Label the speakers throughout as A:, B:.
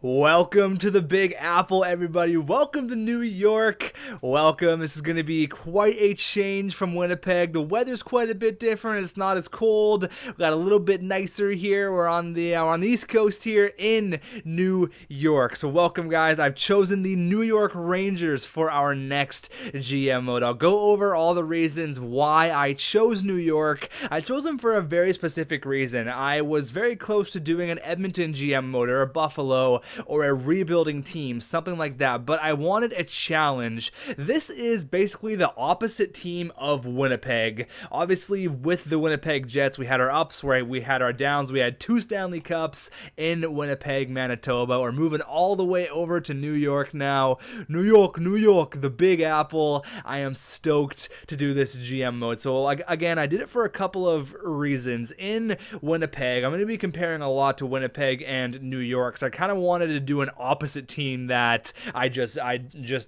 A: Welcome to the Big Apple, everybody. Welcome to New York. Welcome. This is going to be quite a change from Winnipeg. The weather's quite a bit different. It's not as cold. We got a little bit nicer here. We're on the East Coast here in New York. So welcome, guys. I've chosen the New York Rangers for our next GM mode. I'll go over all the reasons why I chose New York. I chose them for a very specific reason. I was very close to doing an Edmonton GM mode or a Buffalo or a rebuilding team, something like that, but I wanted a challenge. This is basically the opposite team of Winnipeg. Obviously, with the Winnipeg Jets, we had our ups, where we had our downs. We had 2 Stanley Cups in Winnipeg, Manitoba. We're moving all the way over to New York now. New York, the Big Apple. I am stoked to do this GM mode. So again, I did it for a couple of reasons. In Winnipeg, I'm going to be comparing a lot to Winnipeg and New York, so I kind of wanted to do an opposite team that I just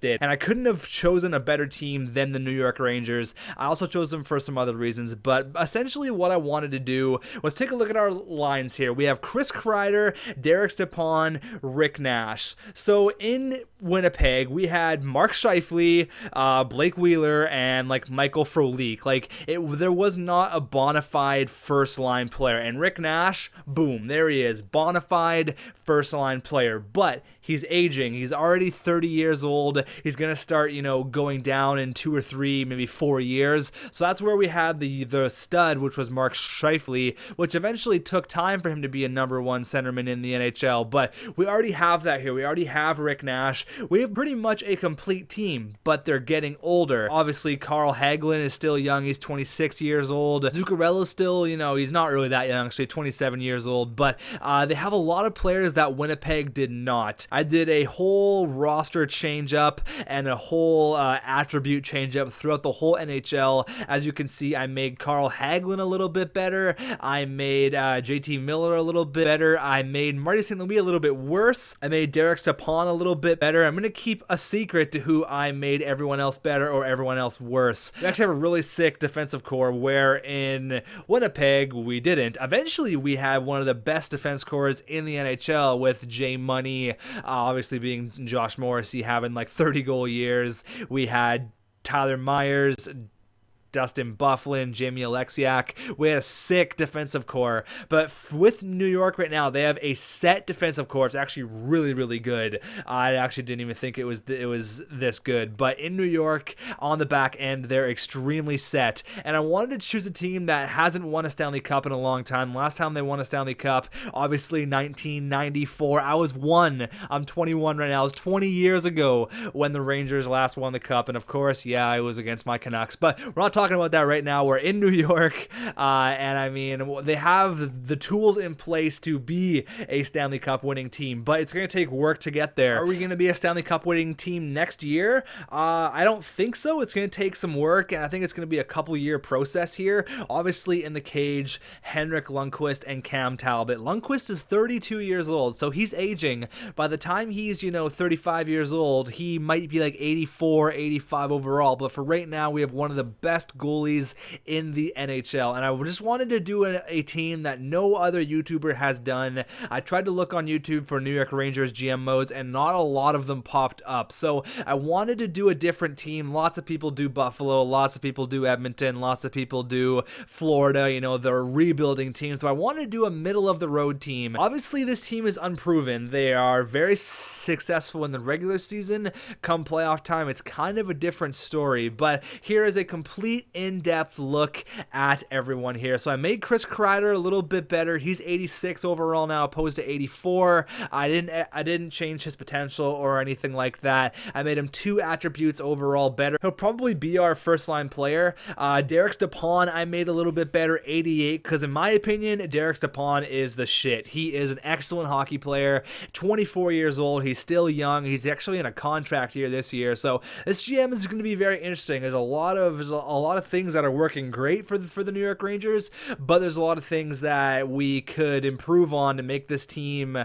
A: did, and I couldn't have chosen a better team than the New York Rangers. I also chose them for some other reasons, but essentially what I wanted to do was take a look at our lines here. We have Chris Kreider, Derek Stepan, Rick Nash. So in Winnipeg, we had Mark Scheifele, Blake Wheeler, and Michael Frolik. There was not a bona fide first line player, and Rick Nash, boom, there he is, bona fide first line player. But he's aging. He's already 30 years old. He's going to start, going down in 2 or 3, maybe 4 years. So that's where we had the stud, which was Mark Scheifele, which eventually took time for him to be a number 1 centerman in the NHL. But we already have that here. We already have Rick Nash. We have pretty much a complete team, but they're getting older. Obviously, Carl Hagelin is still young. He's 26 years old. Zuccarello's still, he's not really that young, actually 27 years old. But they have a lot of players that Winnipeg did not. I did a whole roster change up and a whole attribute change up throughout the whole NHL. As you can see, I made Carl Hagelin a little bit better. I made JT Miller a little bit better. I made Marty St. Louis a little bit worse. I made Derek Stepan a little bit better. I'm going to keep a secret to who I made everyone else better or everyone else worse. We actually have a really sick defensive core, where in Winnipeg we didn't. Eventually we had one of the best defense cores in the NHL with Jay Money, obviously being Josh Morrissey having 30 goal years. We had Tyler Myers, Dustin Byfuglien, Jamie Alexiak. We had a sick defensive core, but with New York right now, they have a set defensive core. It's actually really, really good. I actually didn't even think it was this good, but in New York, on the back end, they're extremely set, and I wanted to choose a team that hasn't won a Stanley Cup in a long time. Last time they won a Stanley Cup, obviously 1994. I was 1. I'm 21 right now. It was 20 years ago when the Rangers last won the Cup, and of course, yeah, it was against my Canucks, but we're not talking about that right now. We're in New York, and I mean, they have the tools in place to be a Stanley Cup winning team, but it's going to take work to get there. Are we going to be a Stanley Cup winning team next year? I don't think so. It's going to take some work, and I think it's going to be a couple-year process here. Obviously, in the cage, Henrik Lundqvist and Cam Talbot. Lundqvist is 32 years old, so he's aging. By the time he's, 35 years old, he might be 84, 85 overall, but for right now, we have one of the best goalies in the NHL, and I just wanted to do a team that no other YouTuber has done. I tried to look on YouTube for New York Rangers GM modes, and not a lot of them popped up, so I wanted to do a different team. Lots of people do Buffalo, lots of people do Edmonton, lots of people do Florida, they're rebuilding teams, so I wanted to do a middle-of-the-road team. Obviously, this team is unproven. They are very successful in the regular season. Come playoff time, it's kind of a different story, but here is a complete in-depth look at everyone here. So I made Chris Kreider a little bit better. He's 86 overall now, opposed to 84. I didn't change his potential or anything like that. I made him 2 attributes overall better. He'll probably be our first line player. Derek Stepan I made a little bit better, 88, because in my opinion, Derek Stepan is the shit. He is an excellent hockey player, 24 years old. He's still young. He's actually in a contract year this year. So this GM is going to be very interesting. There's a lot of lot of things that are working great for the New York Rangers, but there's a lot of things that we could improve on to make this team,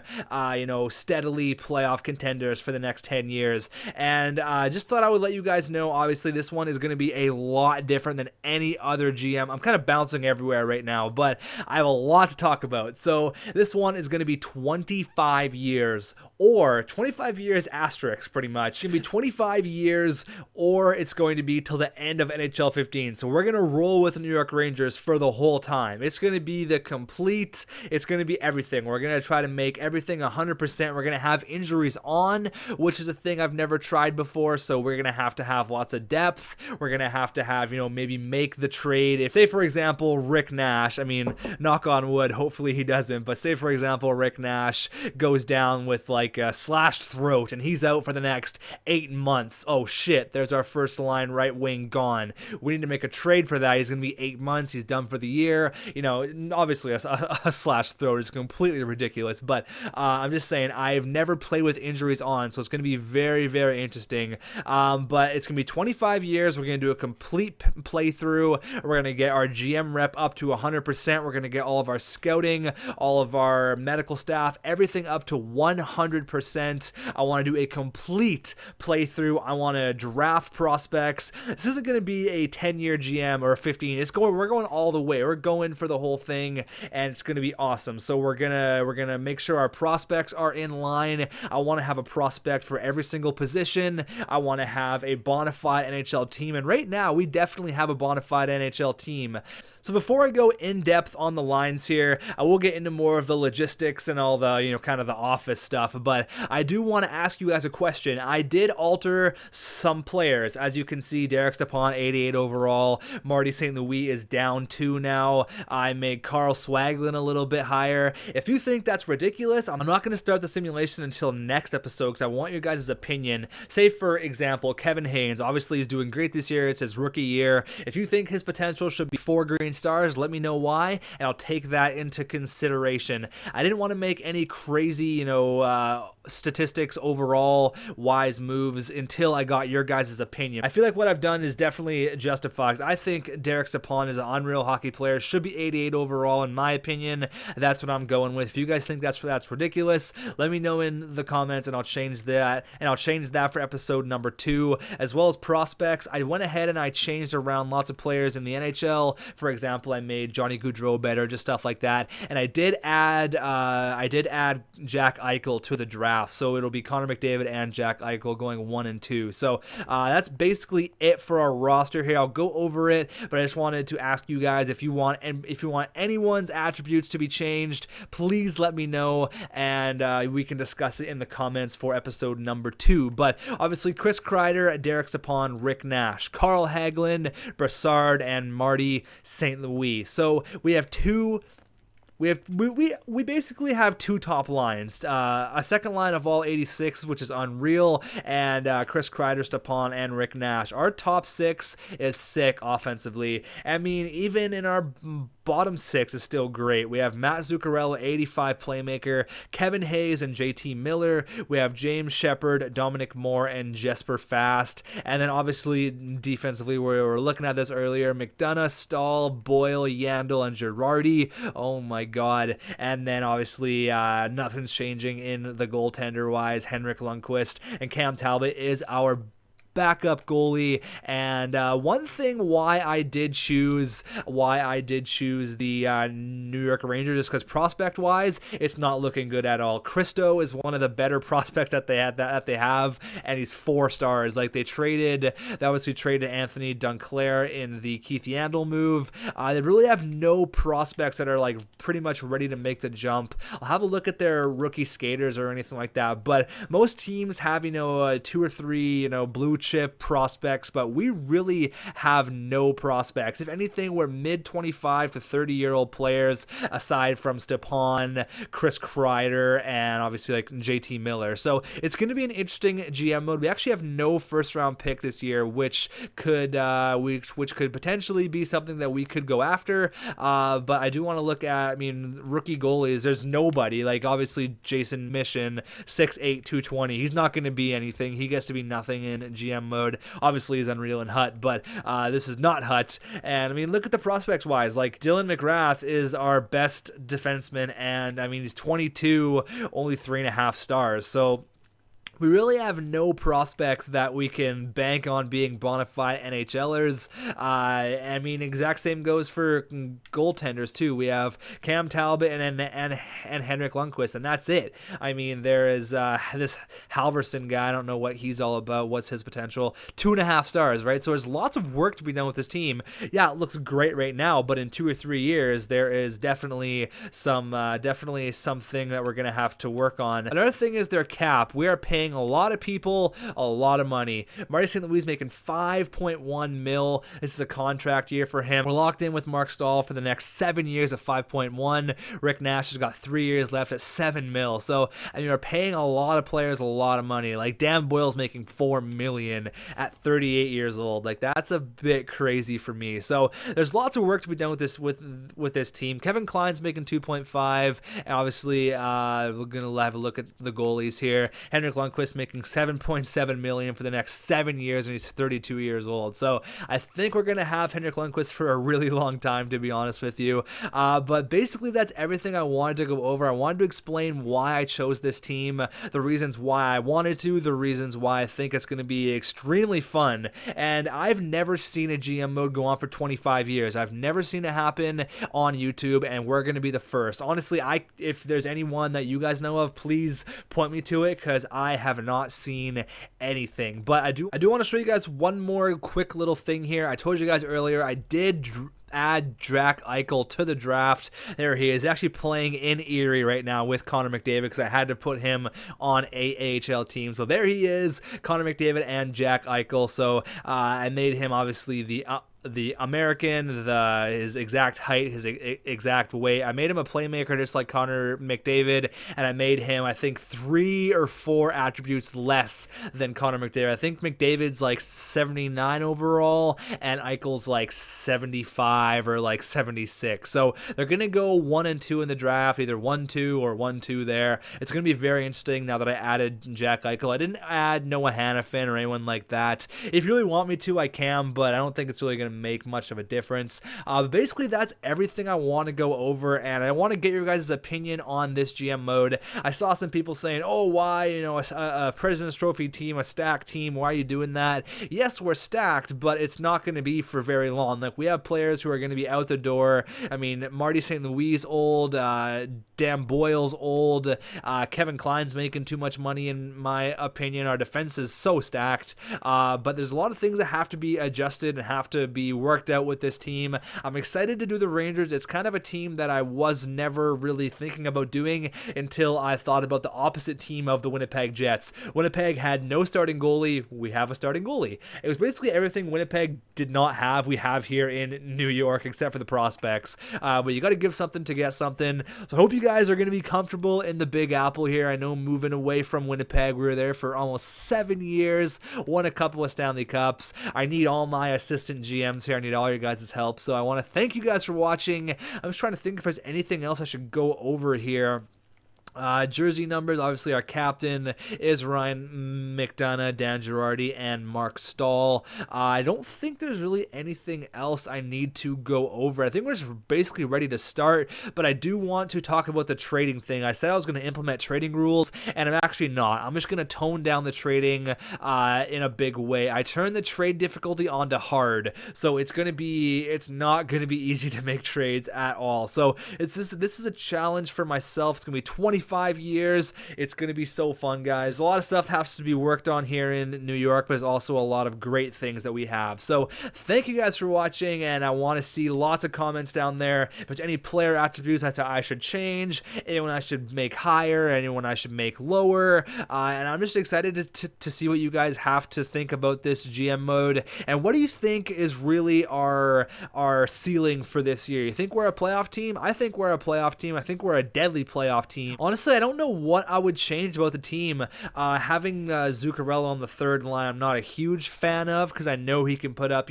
A: steadily playoff contenders for the next 10 years. And just thought I would let you guys know, obviously this one is going to be a lot different than any other GM. I'm kind of bouncing everywhere right now, but I have a lot to talk about. So this one is going to be 25 years, or 25 years asterisk, pretty much. It's going to be 25 years, or it's going to be till the end of NHL 15. So we're going to roll with the New York Rangers for the whole time. It's going to be it's going to be everything. We're going to try to make everything 100%. We're going to have injuries on, which is a thing I've never tried before. So we're going to have lots of depth. We're going to have, maybe make the trade. If, say, for example, Rick Nash, knock on wood, hopefully he doesn't, but say, for example, Rick Nash goes down with like a slashed throat and he's out for the next 8 months. Oh shit, there's our first line right wing gone. We need to make a trade for that. He's going to be 8 months. He's done for the year. Obviously a slashed throat is completely ridiculous, but I'm just saying I've never played with injuries on, so it's going to be very, very interesting. But it's going to be 25 years. We're going to do a complete playthrough. We're going to get our GM rep up to 100%. We're going to get all of our scouting, all of our medical staff, everything up to 100%. I want to do a complete playthrough. I want to draft prospects. This isn't going to be a 10-year GM or a 15. We're going all the way. We're going for the whole thing, and it's going to be awesome. So we're gonna make sure our prospects are in line. I want to have a prospect for every single position. I want to have a bona fide NHL team, and right now we definitely have a bona fide NHL team. So before I go in depth on the lines here, I will get into more of the logistics and all the, kind of the office stuff, but I do want to ask you guys a question. I did alter some players. As you can see, Derek Stepan, 88 overall. Marty St. Louis is down 2 now. I made Carl Swaglin a little bit higher. If you think that's ridiculous, I'm not going to start the simulation until next episode because I want your guys' opinion. Say, for example, Kevin Haynes. Obviously, he's doing great this year. It's his rookie year. If you think his potential should be 4 green stars, let me know why, and I'll take that into consideration. I didn't want to make any crazy, statistics overall wise moves until I got your guys' opinion. I feel like what I've done is definitely justified. I think Derek Stepan is an unreal hockey player, should be 88 overall in my opinion. That's what I'm going with. If you guys think that's ridiculous, let me know in the comments and I'll change that. And I'll change that for episode number 2, as well as prospects. I went ahead and I changed around lots of players in the NHL. For example, I made Johnny Gaudreau better, just stuff like that. And I did add Jack Eichel to the draft. So it'll be Connor McDavid and Jack Eichel going 1 and 2. So that's basically it for our roster here. I'll go over it, but I just wanted to ask you guys if you want anyone's attributes to be changed, please let me know, and we can discuss it in the comments for episode number 2. But obviously, Chris Kreider, Derek Stepan, Rick Nash, Carl Hagelin, Brassard, and Marty St. Louis. So we have we basically have 2 top lines, a second line of all 86, which is unreal, and Chris Kreider, Stepan, and Rick Nash. Our top 6 is sick offensively. Even in our bottom 6 is still great. We have Matt Zuccarello, 85 playmaker, Kevin Hayes and JT Miller. We have James Shepard, Dominic Moore, and Jesper Fast. And then obviously defensively, we were looking at this earlier, McDonough, Stahl, Boyle, Yandel, and Girardi. Oh my god. And then obviously nothing's changing in the goaltender wise. Henrik Lundqvist and Cam Talbot is our backup goalie. And one thing why I did choose the New York Rangers is because prospect wise it's not looking good at all. Christo is one of the better prospects that they have, and he's 4 stars. Like we traded Anthony Dunclair in the Keith Yandel move. They really have no prospects that are like pretty much ready to make the jump. I'll have a look at their rookie skaters or anything like that, but most teams have 2 or 3 blue chip prospects, but we really have no prospects. If anything, we're mid 25 to 30-year-old players, aside from Stepan, Chris Kreider, and obviously like JT Miller. So it's going to be an interesting GM mode. We actually have no first-round pick this year, which could potentially be something that we could go after. But I do want to look at, rookie goalies. There's nobody. Like obviously Jason Mission, 6'8", 220. He's not going to be anything. He gets to be nothing in GM GM mode. Obviously, he's Unreal and Hut, but this is not Hut. And I mean, look at the prospects wise. Like Dylan McGrath is our best defenseman, and I mean, he's 22, only 3.5 stars. So we really have no prospects that we can bank on being bona fide NHLers. I mean, exact same goes for goaltenders too. We have Cam Talbot and Henrik Lundqvist, and that's it. I mean, there is this Halverson guy. I don't know what he's all about. What's his potential? 2.5 stars, right? So there's lots of work to be done with this team. Yeah, it looks great right now, but in 2 or 3 years, there is definitely something that we're gonna have to work on. Another thing is their cap. We are paying a lot of people a lot of money. Marty St. Louis making $5.1 million. This is a contract year for him. We're locked in with Mark Stahl for the next 7 years at 5.1. Rick Nash has got 3 years left at $7 million. So I mean, we're paying a lot of players a lot of money. Like Dan Boyle's making $4 million at 38 years old. Like that's a bit crazy for me. So there's lots of work to be done with this team. Kevin Klein's making 2.5, and obviously we're gonna have a look at the goalies here. Henrik Lundqvist making $7.7 million for the next 7 years, and he's 32 years old. So I think we're gonna have Henrik Lundqvist for a really long time, to be honest with you. But basically, that's everything I wanted to go over. I wanted to explain why I chose this team, the reasons why I wanted to, the reasons why I think it's gonna be extremely fun. And I've never seen a GM mode go on for 25 years. I've never seen it happen on YouTube, and we're gonna be the first. Honestly, if there's anyone that you guys know of, please point me to it, because I have not seen anything. But I do want to show you guys one more quick little thing here. I told you guys earlier I did add Jack Eichel to the draft. There he is, actually playing in Erie right now with Connor McDavid, because I had to put him on a AHL team. So there he is, Connor McDavid and Jack Eichel. So I made him obviously the American, his exact height, his exact weight. I made him a playmaker just like Connor McDavid, and I made him, I think, 3 or 4 attributes less than Connor McDavid. I think McDavid's like 79 overall, and Eichel's like 75 or like 76. So they're going to go 1 and 2 in the draft, either 1-2 or 1-2 there. It's going to be very interesting now that I added Jack Eichel. I didn't add Noah Hannafin or anyone like that. If you really want me to, I can, but I don't think it's really going to make much of a difference. But basically, that's everything I want to go over, and I want to get your guys' opinion on this GM mode. I saw some people saying, oh, why, a President's Trophy team, a stacked team, why are you doing that? Yes, we're stacked, but it's not going to be for very long. Like, we have players who are going to be out the door. I mean, Marty St. Louis old, Dan Boyle's old, Kevin Klein's making too much money, in my opinion. Our defense is so stacked, but there's a lot of things that have to be adjusted and have to be worked out with this team. I'm excited to do the Rangers. It's kind of a team that I was never really thinking about doing until I thought about the opposite team of the Winnipeg Jets. Winnipeg had no starting goalie. We have a starting goalie. It was basically everything Winnipeg did not have, we have here in New York, except for the prospects. But you got to give something to get something. So I hope you guys are going to be comfortable in the Big Apple here. I know moving away from Winnipeg, we were there for almost 7 years, won a couple of Stanley Cups. I need all my assistant GMs here. I need all your guys' help. So I want to thank you guys for watching. I'm just trying to think if there's anything else I should go over here. Jersey numbers, obviously our captain is Ryan McDonough, Dan Girardi, and Mark Stahl. I don't think there's really anything else I need to go over. I think we're just basically ready to start, but I do want to talk about the trading thing. I said I was going to implement trading rules, and I'm actually not. I'm just going to tone down the trading in a big way. I turned the trade difficulty onto hard, so it's not going to be easy to make trades at all. So this is a challenge for myself. It's going to be 25 years. It's going to be so fun, guys. A lot of stuff has to be worked on here in New York, but there's also a lot of great things that we have. So thank you guys for watching, and I want to see lots of comments down there. If there's any player attributes that I should change, anyone I should make higher, anyone I should make lower, and I'm just excited to see what you guys have to think about this GM mode. And what do you think is really our ceiling for this year? You think we're a playoff team? I think we're a playoff team. I think we're a deadly playoff team. Honestly, I don't know what I would change about the team. Having Zuccarello on the third line, I'm not a huge fan of, because I know he can put up,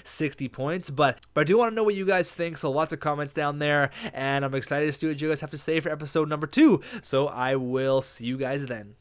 A: 60 points. But I do want to know what you guys think, so lots of comments down there, and I'm excited to see what you guys have to say for episode number 2. So I will see you guys then.